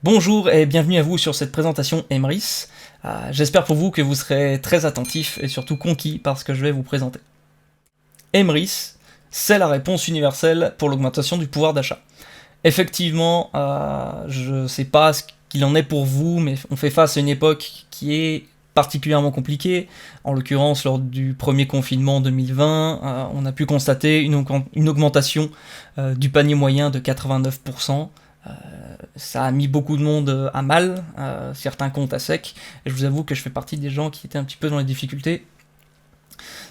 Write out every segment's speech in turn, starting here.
Bonjour et bienvenue à vous sur cette présentation Emrys. J'espère pour vous que vous serez très attentifs et surtout conquis par ce que je vais vous présenter. Emrys, c'est la réponse universelle pour l'augmentation du pouvoir d'achat. Effectivement, je ne sais pas ce qu'il en est pour vous, mais on fait face à une époque qui est particulièrement compliquée. En l'occurrence, lors du premier confinement 2020, on a pu constater une augmentation du panier moyen de 89%. Ça a mis beaucoup de monde à mal, certains comptes à sec, et je vous avoue que je fais partie des gens qui étaient un petit peu dans les difficultés.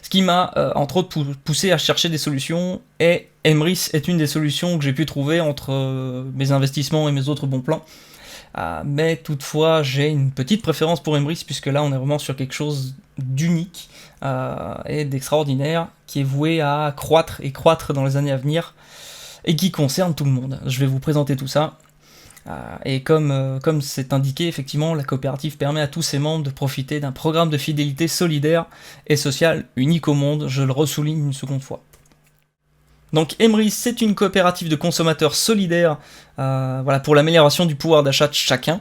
Ce qui m'a entre autres poussé à chercher des solutions, et Emrys est une des solutions que j'ai pu trouver entre mes investissements et mes autres bons plans. Mais toutefois, j'ai une petite préférence pour Emrys, puisque là on est vraiment sur quelque chose d'unique et d'extraordinaire, qui est voué à croître et croître dans les années à venir, et qui concerne tout le monde. Je vais vous présenter tout ça. Et comme c'est indiqué, effectivement, la coopérative permet à tous ses membres de profiter d'un programme de fidélité solidaire et social unique au monde, je le ressouligne une seconde fois. Donc Emrys, c'est une coopérative de consommateurs solidaires pour l'amélioration du pouvoir d'achat de chacun,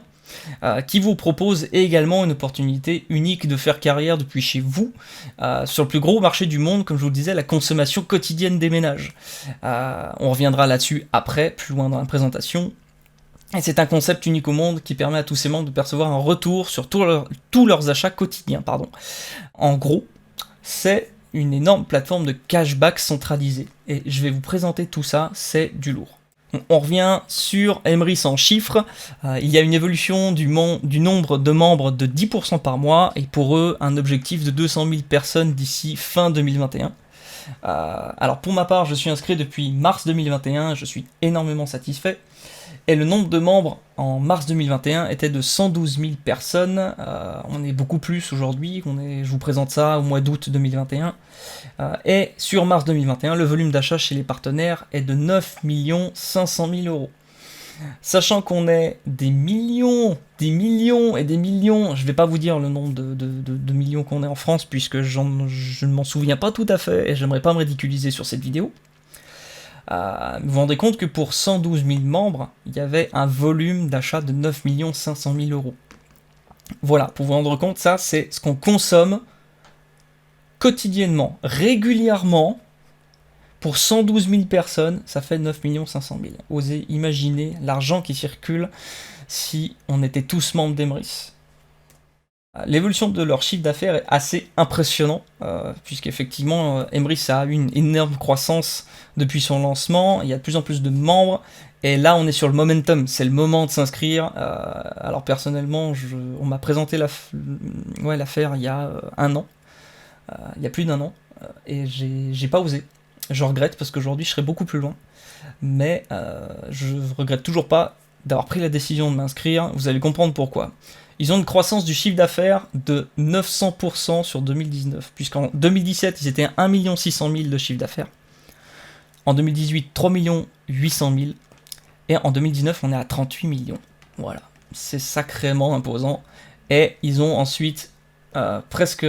qui vous propose également une opportunité unique de faire carrière depuis chez vous, sur le plus gros marché du monde, comme je vous le disais, la consommation quotidienne des ménages. On reviendra là-dessus après, plus loin dans la présentation. Et c'est un concept unique au monde qui permet à tous ses membres de percevoir un retour sur tous leurs achats quotidiens. En gros, c'est une énorme plateforme de cashback centralisée. Et je vais vous présenter tout ça, c'est du lourd. On revient sur Emrys en chiffres. Il y a une évolution du nombre de membres de 10% par mois, et pour eux, un objectif de 200 000 personnes d'ici fin 2021. Alors pour ma part, je suis inscrit depuis mars 2021, je suis énormément satisfait. Et le nombre de membres en mars 2021 était de 112 000 personnes. On est beaucoup plus aujourd'hui, je vous présente ça au mois d'août 2021. Et sur mars 2021, le volume d'achat chez les partenaires est de 9 500 000 euros. Sachant qu'on est des millions et des millions, je ne vais pas vous dire le nombre de millions qu'on est en France, puisque je ne m'en souviens pas tout à fait, et j'aimerais pas me ridiculiser sur cette vidéo. Vous vous rendez compte que pour 112 000 membres, il y avait un volume d'achat de 9 500 000 euros. Voilà, pour vous rendre compte, ça c'est ce qu'on consomme quotidiennement, régulièrement, pour 112 000 personnes, ça fait 9 500 000. Osez imaginer l'argent qui circule si on était tous membres d'Emrys. L'évolution de leur chiffre d'affaires est assez impressionnant, puisqu'effectivement Emrys a eu une énorme croissance depuis son lancement, il y a de plus en plus de membres, et là on est sur le momentum, c'est le moment de s'inscrire. Alors personnellement, on m'a présenté l'affaire il y a un an, il y a plus d'un an, et j'ai pas osé. Je regrette parce qu'aujourd'hui je serais beaucoup plus loin, mais je regrette toujours pas d'avoir pris la décision de m'inscrire. Vous allez comprendre pourquoi. Ils ont une croissance du chiffre d'affaires de 900% sur 2019, puisqu'en 2017, ils étaient à 1 600 000 de chiffre d'affaires. En 2018, 3 800 000. Et en 2019, on est à 38 millions. Voilà, c'est sacrément imposant. Et ils ont ensuite presque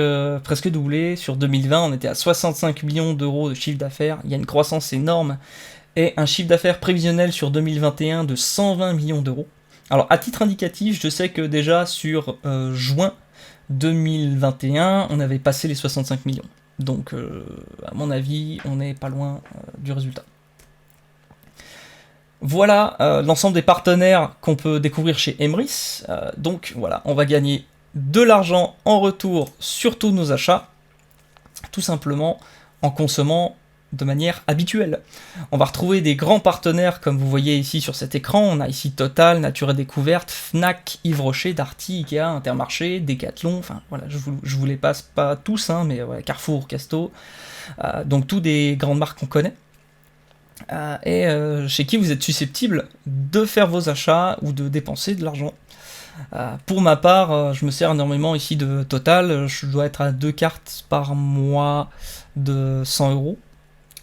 doublé. Sur 2020, on était à 65 millions d'euros de chiffre d'affaires. Il y a une croissance énorme. Et un chiffre d'affaires prévisionnel sur 2021 de 120 millions d'euros. Alors à titre indicatif, je sais que déjà sur juin 2021, on avait passé les 65 millions. Donc à mon avis, on n'est pas loin du résultat. Voilà l'ensemble des partenaires qu'on peut découvrir chez Emrys. Donc voilà, on va gagner de l'argent en retour sur tous nos achats, tout simplement en consommant de manière habituelle. On va retrouver des grands partenaires comme vous voyez ici sur cet écran. On a ici Total, Nature et Découverte, Fnac, Yves Rocher, Darty, Ikea, Intermarché, Decathlon, enfin voilà, je vous les passe pas tous, hein, mais ouais, Carrefour, Casto, donc tous des grandes marques qu'on connaît. Et chez qui vous êtes susceptible de faire vos achats ou de dépenser de l'argent. Pour ma part, je me sers énormément ici de Total, je dois être à 2 cartes par mois de 100 euros.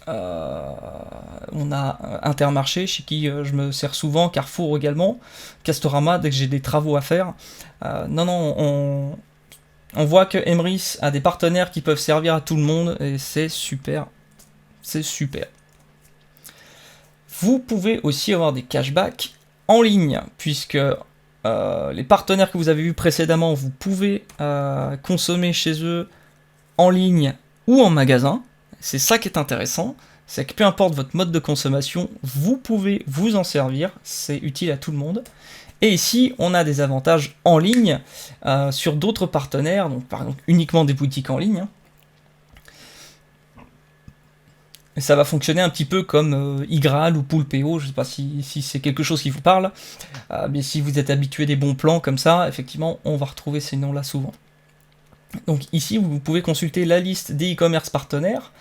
On a Intermarché chez qui je me sers souvent, Carrefour également, Castorama dès que j'ai des travaux à faire. On voit que Emrys a des partenaires qui peuvent servir à tout le monde et c'est super. C'est super. Vous pouvez aussi avoir des cashbacks en ligne, puisque les partenaires que vous avez vus précédemment, vous pouvez consommer chez eux en ligne ou en magasin. C'est ça qui est intéressant, c'est que peu importe votre mode de consommation, vous pouvez vous en servir, c'est utile à tout le monde. Et ici, on a des avantages en ligne sur d'autres partenaires, donc par exemple uniquement des boutiques en ligne. Et ça va fonctionner un petit peu comme iGraal ou Poolpeo, je ne sais pas si c'est quelque chose qui vous parle, mais si vous êtes habitué des bons plans comme ça, effectivement, on va retrouver ces noms-là souvent. Donc ici, vous pouvez consulter la liste des e-commerce partenaires.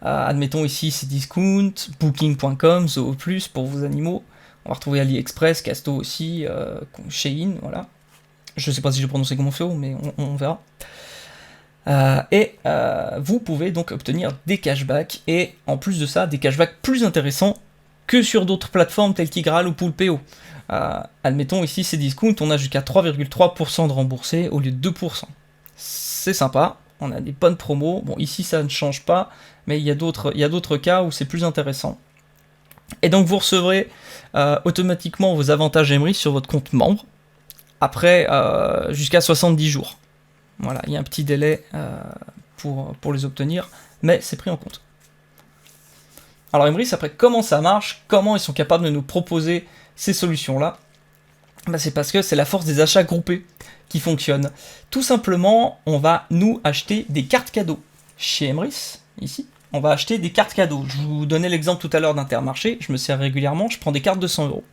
Admettons ici, c'est Discount, Booking.com, Zooplus pour vos animaux. On va retrouver AliExpress, Casto aussi, Shein, voilà. Je sais pas si je prononce comme on fait, mais on verra. Vous pouvez donc obtenir des cashbacks, et en plus de ça, des cashbacks plus intéressants que sur d'autres plateformes telles qu'iGraal ou Poolpeo. Admettons ici, c'est Discount, on a jusqu'à 3,3% de remboursé au lieu de 2%. C'est sympa, on a des bonnes promos. Bon, ici ça ne change pas, mais il y a d'autres cas où c'est plus intéressant. Et donc vous recevrez automatiquement vos avantages Emrys sur votre compte membre, après jusqu'à 70 jours. Voilà, il y a un petit délai pour les obtenir, mais c'est pris en compte. Alors Emrys, après, comment ça marche? Comment ils sont capables de nous proposer ces solutions-là? C'est parce que c'est la force des achats groupés qui fonctionne. Tout simplement, on va nous acheter des cartes cadeaux. Chez Emrys, ici, on va acheter des cartes cadeaux. Je vous donnais l'exemple tout à l'heure d'Intermarché, je me sers régulièrement, je prends des cartes de 100 €.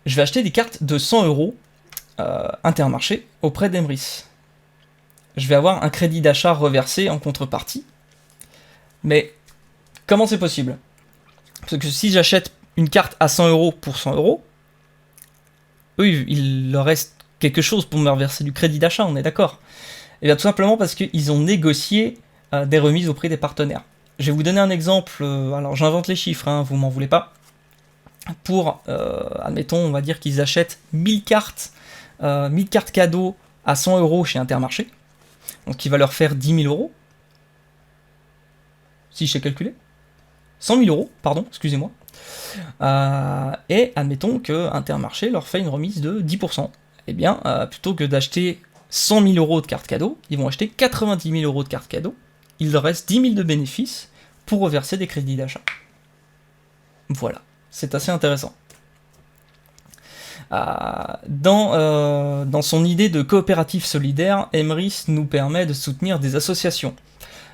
Je vais acheter des cartes de 100 € Intermarché auprès d'Emrys. Je vais avoir un crédit d'achat reversé en contrepartie. Mais comment c'est possible? Parce que si j'achète une carte à 100 € pour 100 €, eux, il leur reste quelque chose pour me reverser du crédit d'achat, on est d'accord? Et bien tout simplement parce qu'ils ont négocié des remises auprès des partenaires. Je vais vous donner un exemple, alors j'invente les chiffres, hein, vous m'en voulez pas. Pour, admettons, on va dire qu'ils achètent 1000 cartes cadeaux à 100 € chez Intermarché, donc qui va leur faire 10 000 €, si je sais calculer. 100 000 €, pardon, excusez-moi. Et admettons que Intermarché leur fait une remise de 10%. Eh bien, plutôt que d'acheter 100 000 € de cartes cadeaux, ils vont acheter 90 000 € de cartes cadeaux. Il leur reste 10 000 de bénéfices pour reverser des crédits d'achat. Voilà, c'est assez intéressant. Dans son idée de coopérative solidaire, Emrys nous permet de soutenir des associations.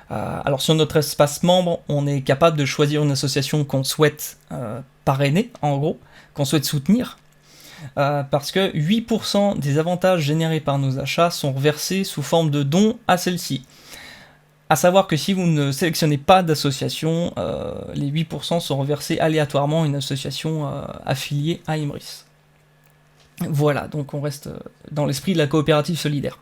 Alors sur notre espace membre, on est capable de choisir une association qu'on souhaite parrainer, en gros, qu'on souhaite soutenir, parce que 8% des avantages générés par nos achats sont reversés sous forme de dons à celle-ci. A savoir que si vous ne sélectionnez pas d'association, les 8% sont reversés aléatoirement à une association affiliée à Emrys. Voilà, donc on reste dans l'esprit de la coopérative solidaire.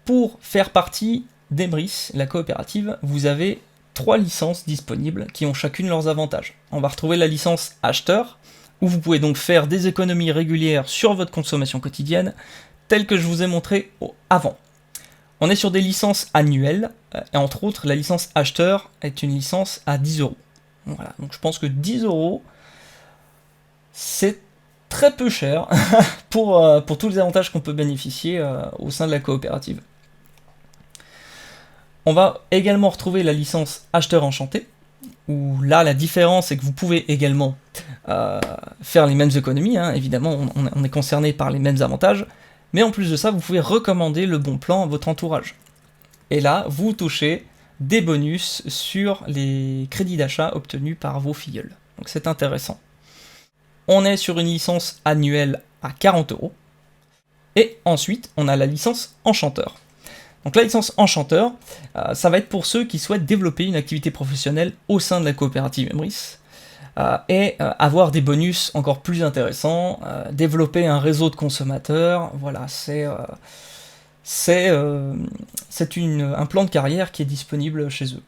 Pour faire partie d'Emrys, la coopérative, vous avez 3 licences disponibles qui ont chacune leurs avantages. On va retrouver la licence acheteur, où vous pouvez donc faire des économies régulières sur votre consommation quotidienne, telles que je vous ai montré avant. On est sur des licences annuelles, et entre autres, la licence acheteur est une licence à 10 €. Voilà, donc je pense que 10 €, c'est très peu cher pour tous les avantages qu'on peut bénéficier au sein de la coopérative. On va également retrouver la licence acheteur enchanté, où là la différence est que vous pouvez également faire les mêmes économies, hein, évidemment on est concerné par les mêmes avantages, mais en plus de ça vous pouvez recommander le bon plan à votre entourage. Et là vous touchez des bonus sur les crédits d'achat obtenus par vos filleuls. Donc c'est intéressant. On est sur une licence annuelle à 40 €. Et ensuite, on a la licence enchanteur. Donc la licence enchanteur, ça va être pour ceux qui souhaitent développer une activité professionnelle au sein de la coopérative Emrys et avoir des bonus encore plus intéressants, développer un réseau de consommateurs. Voilà, c'est un plan de carrière qui est disponible chez eux.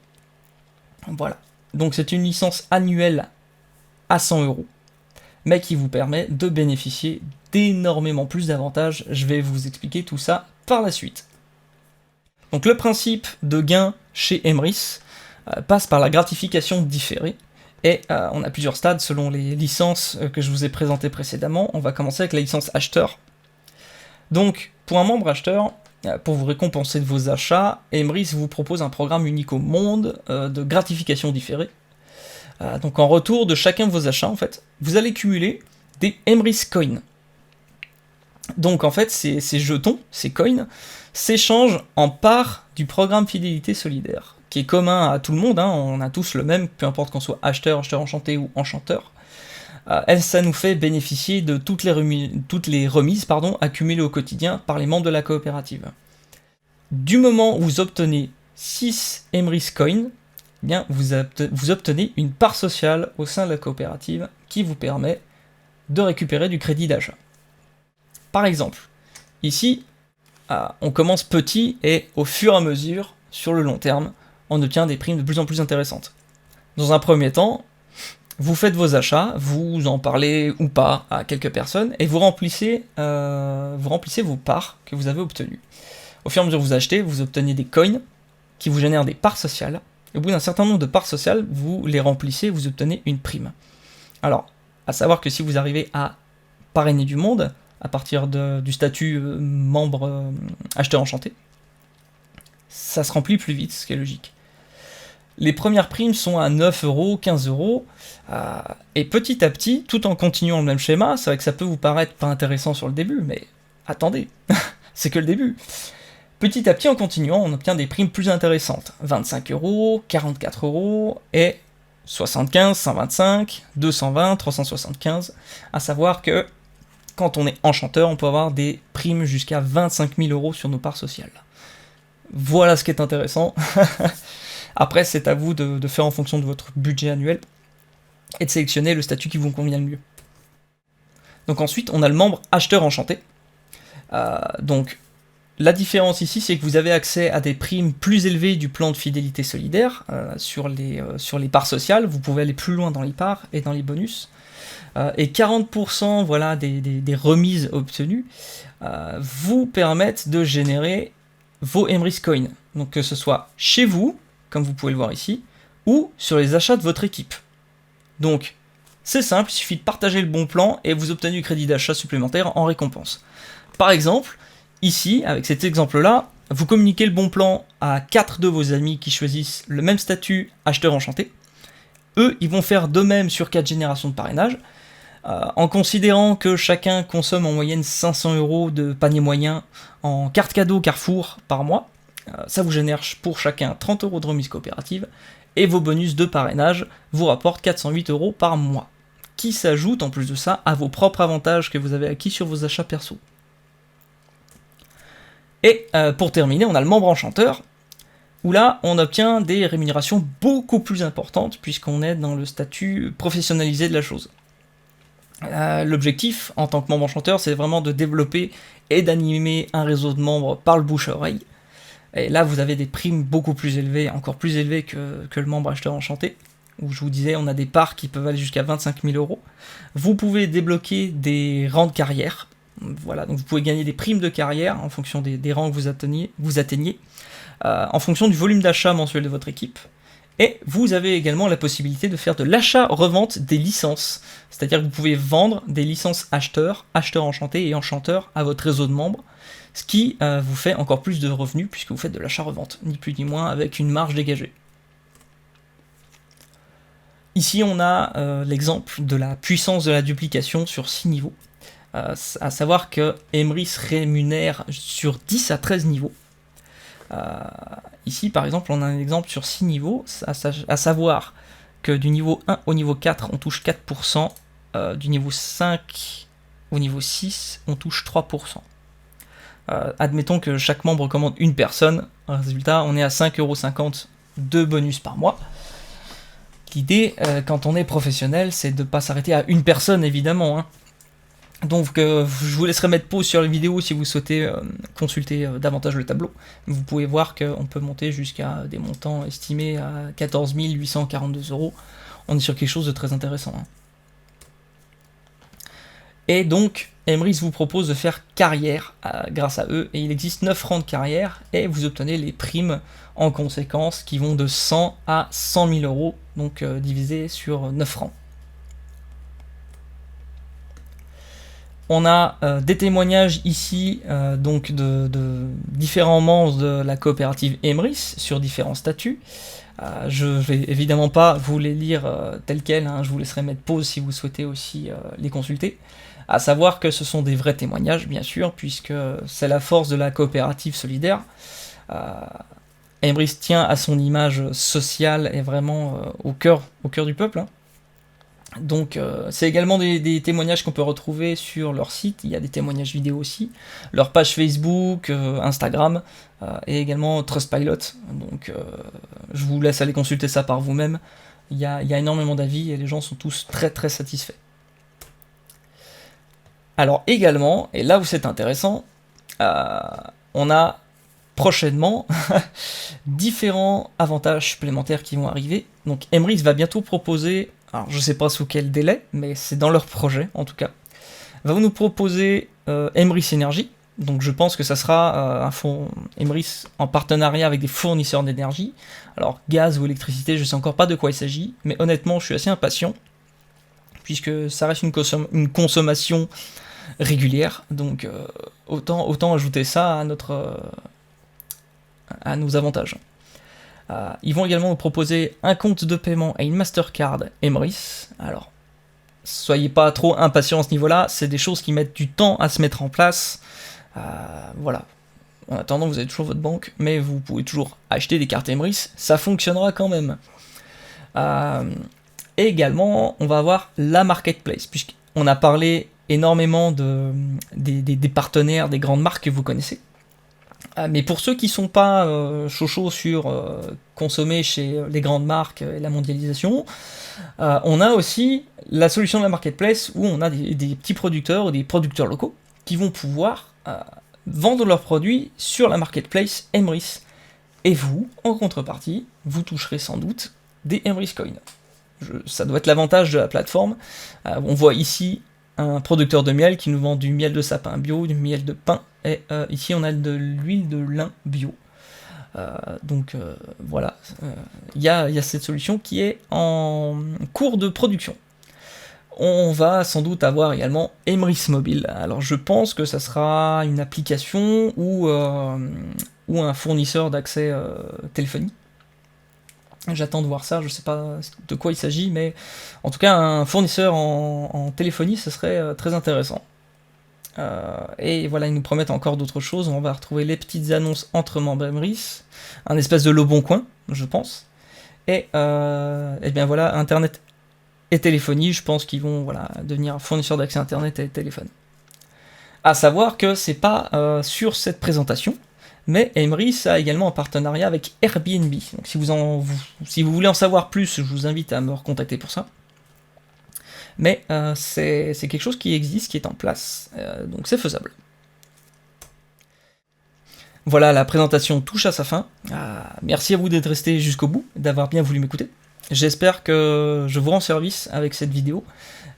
Voilà. Donc c'est une licence annuelle à 100 €, mais qui vous permet de bénéficier d'énormément plus d'avantages. Je vais vous expliquer tout ça par la suite. Donc le principe de gain chez Emrys passe par la gratification différée, Et on a plusieurs stades selon les licences que je vous ai présentées précédemment. On va commencer avec la licence acheteur. Donc, pour un membre acheteur, pour vous récompenser de vos achats, Emrys vous propose un programme unique au monde de gratification différée. Donc en retour de chacun de vos achats, en fait, vous allez cumuler des Emrys Coins. Donc en fait, ces jetons, ces coins, s'échangent en parts du programme Fidélité Solidaire, qui est commun à tout le monde, hein, on a tous le même, peu importe qu'on soit acheteur, acheteur enchanté ou enchanteur. Ça nous fait bénéficier de toutes les remises accumulées au quotidien par les membres de la coopérative. Du moment où vous obtenez 6 Emrys Coins, eh bien, vous obtenez une part sociale au sein de la coopérative qui vous permet de récupérer du crédit d'achat. Par exemple, ici, on commence petit et au fur et à mesure, sur le long terme, on obtient des primes de plus en plus intéressantes. Dans un premier temps, vous faites vos achats, vous en parlez ou pas à quelques personnes, et vous remplissez vos parts que vous avez obtenues. Au fur et à mesure que vous achetez, vous obtenez des coins qui vous génèrent des parts sociales. Et au bout d'un certain nombre de parts sociales, vous les remplissez, vous obtenez une prime. Alors, à savoir que si vous arrivez à parrainer du monde, à partir du statut membre acheteur enchanté, ça se remplit plus vite, ce qui est logique. Les premières primes sont à 9 €, 15 €, et petit à petit, tout en continuant le même schéma, c'est vrai que ça peut vous paraître pas intéressant sur le début, mais attendez, c'est que le début. Petit à petit, en continuant, on obtient des primes plus intéressantes. 25 €, 44 € et 75, 125, 220, 375. À savoir que quand on est enchanteur, on peut avoir des primes jusqu'à 25 000 € sur nos parts sociales. Voilà ce qui est intéressant. Après, c'est à vous de faire en fonction de votre budget annuel et de sélectionner le statut qui vous convient le mieux. Donc ensuite, on a le membre acheteur enchanté. Donc, la différence ici, c'est que vous avez accès à des primes plus élevées du plan de fidélité solidaire sur les parts sociales. Vous pouvez aller plus loin dans les parts et dans les bonus. Et 40% voilà, des remises obtenues vous permettent de générer vos Emrys Coins. Donc que ce soit chez vous, comme vous pouvez le voir ici, ou sur les achats de votre équipe. Donc, c'est simple, il suffit de partager le bon plan et vous obtenez du crédit d'achat supplémentaire en récompense. Par exemple, ici, avec cet exemple-là, vous communiquez le bon plan à 4 de vos amis qui choisissent le même statut acheteur enchanté. Eux, ils vont faire de même sur 4 générations de parrainage, en considérant que chacun consomme en moyenne 500 € de panier moyen en carte cadeau Carrefour par mois. Ça vous génère pour chacun 30 € de remise coopérative, et vos bonus de parrainage vous rapportent 408 € par mois, qui s'ajoutent en plus de ça à vos propres avantages que vous avez acquis sur vos achats perso. Et pour terminer, on a le membre enchanteur, où là, on obtient des rémunérations beaucoup plus importantes, puisqu'on est dans le statut professionnalisé de la chose. L'objectif, en tant que membre enchanteur, c'est vraiment de développer et d'animer un réseau de membres par le bouche à oreille. Et là, vous avez des primes beaucoup plus élevées, encore plus élevées que le membre acheteur enchanté, où je vous disais, on a des parts qui peuvent aller jusqu'à 25 000 €. Vous pouvez débloquer des rangs de carrière. Voilà, donc vous pouvez gagner des primes de carrière en fonction des rangs que vous atteignez, en fonction du volume d'achat mensuel de votre équipe. Et vous avez également la possibilité de faire de l'achat-revente des licences. C'est-à-dire que vous pouvez vendre des licences acheteurs, acheteurs enchantés et enchanteurs à votre réseau de membres, ce qui vous fait encore plus de revenus puisque vous faites de l'achat-revente, ni plus ni moins, avec une marge dégagée. Ici, on a l'exemple de la puissance de la duplication sur 6 niveaux. À savoir que Emrys rémunère sur 10 à 13 niveaux. Ici, par exemple, on a un exemple sur 6 niveaux, à savoir que du niveau 1 au niveau 4, on touche 4%, du niveau 5 au niveau 6, on touche 3%. Admettons que chaque membre commande une personne, résultat, on est à 5,50 € de bonus par mois. L'idée, quand on est professionnel, c'est de ne pas s'arrêter à une personne, évidemment, hein. Donc je vous laisserai mettre pause sur la vidéo si vous souhaitez consulter davantage le tableau. Vous pouvez voir qu'on peut monter jusqu'à des montants estimés à 14 842 €. On est sur quelque chose de très intéressant, hein. Et donc, Emrys vous propose de faire carrière grâce à eux, et il existe 9 rangs de carrière, et vous obtenez les primes en conséquence qui vont de 100 à 100 000 euros, donc divisé sur 9 rangs. On a des témoignages ici donc de différents membres de la coopérative Emrys sur différents statuts. Je vais évidemment pas vous les lire tels quels, hein, je vous laisserai mettre pause si vous souhaitez aussi les consulter. À savoir que ce sont des vrais témoignages, bien sûr, puisque c'est la force de la coopérative solidaire. Emrys tient à son image sociale et vraiment au cœur du peuple. Hein. Donc c'est également des témoignages qu'on peut retrouver sur leur site, il y a des témoignages vidéo aussi, leur page Facebook, Instagram, et également Trustpilot, donc je vous laisse aller consulter ça par vous-même, il y a énormément d'avis et les gens sont tous très très satisfaits. Alors également, et là où c'est intéressant, on a prochainement différents avantages supplémentaires qui vont arriver. Donc Emrys va bientôt proposer, alors je sais pas sous quel délai, mais c'est dans leur projet en tout cas, va nous proposer Emrys Energy. Donc je pense que ça sera un fonds Emrys en partenariat avec des fournisseurs d'énergie. Alors gaz ou électricité, je sais encore pas de quoi il s'agit, mais honnêtement je suis assez impatient, puisque ça reste une consommation régulière, donc autant ajouter ça à nos avantages. Ils vont également nous proposer un compte de paiement et une Mastercard Emrys. Alors, soyez pas trop impatients à ce niveau-là, c'est des choses qui mettent du temps à se mettre en place. Voilà. En attendant, vous avez toujours votre banque, mais vous pouvez toujours acheter des cartes Emrys, ça fonctionnera quand même. Et également, on va avoir la marketplace, puisqu'on a parlé énormément des partenaires, des grandes marques que vous connaissez. Mais pour ceux qui ne sont pas chauds sur consommer chez les grandes marques et la mondialisation, on a aussi la solution de la marketplace où on a des petits producteurs ou des producteurs locaux qui vont pouvoir vendre leurs produits sur la marketplace Emrys. Et vous, en contrepartie, vous toucherez sans doute des Emrys Coins. Ça doit être l'avantage de la plateforme. On voit ici un producteur de miel qui nous vend du miel de sapin bio, du miel de pin, et ici on a de l'huile de lin bio. Donc voilà, il y a cette solution qui est en cours de production. On va sans doute avoir également Emrys Mobile. Alors je pense que ça sera une application ou un fournisseur d'accès téléphonie. J'attends de voir ça, je sais pas de quoi il s'agit, mais en tout cas un fournisseur en téléphonie, ce serait très intéressant. Et voilà, ils nous promettent encore d'autres choses, on va retrouver les petites annonces entre membres Emrys, un espèce de Le Bon Coin, je pense, et bien voilà, Internet et téléphonie, je pense qu'ils vont devenir fournisseurs d'accès Internet et téléphone. À savoir que c'est pas sur cette présentation, mais Emrys a également un partenariat avec Airbnb. Donc si vous voulez en savoir plus, je vous invite à me recontacter pour ça. Mais c'est quelque chose qui existe, qui est en place, donc c'est faisable. Voilà, la présentation touche à sa fin. Merci à vous d'être resté jusqu'au bout, d'avoir bien voulu m'écouter. J'espère que je vous rends service avec cette vidéo.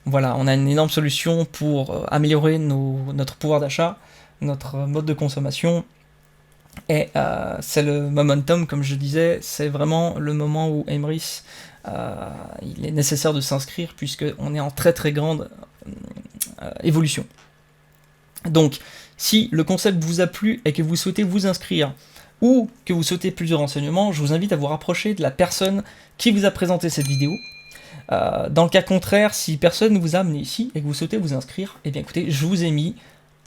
Voilà, on a une énorme solution pour améliorer notre pouvoir d'achat, notre mode de consommation. Et c'est le momentum, comme je disais, c'est vraiment le moment où Emrys, il est nécessaire de s'inscrire puisqu'on est en très très grande évolution. Donc, si le concept vous a plu et que vous souhaitez vous inscrire, ou que vous souhaitez plus de renseignements, je vous invite à vous rapprocher de la personne qui vous a présenté cette vidéo. Dans le cas contraire, si personne ne vous a amené ici et que vous souhaitez vous inscrire, eh bien écoutez, je vous ai mis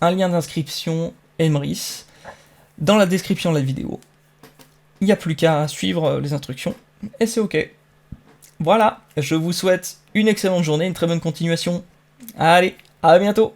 un lien d'inscription Emrys dans la description de la vidéo. Il n'y a plus qu'à suivre les instructions, et c'est ok. Voilà, je vous souhaite une excellente journée, une très bonne continuation. Allez, à bientôt!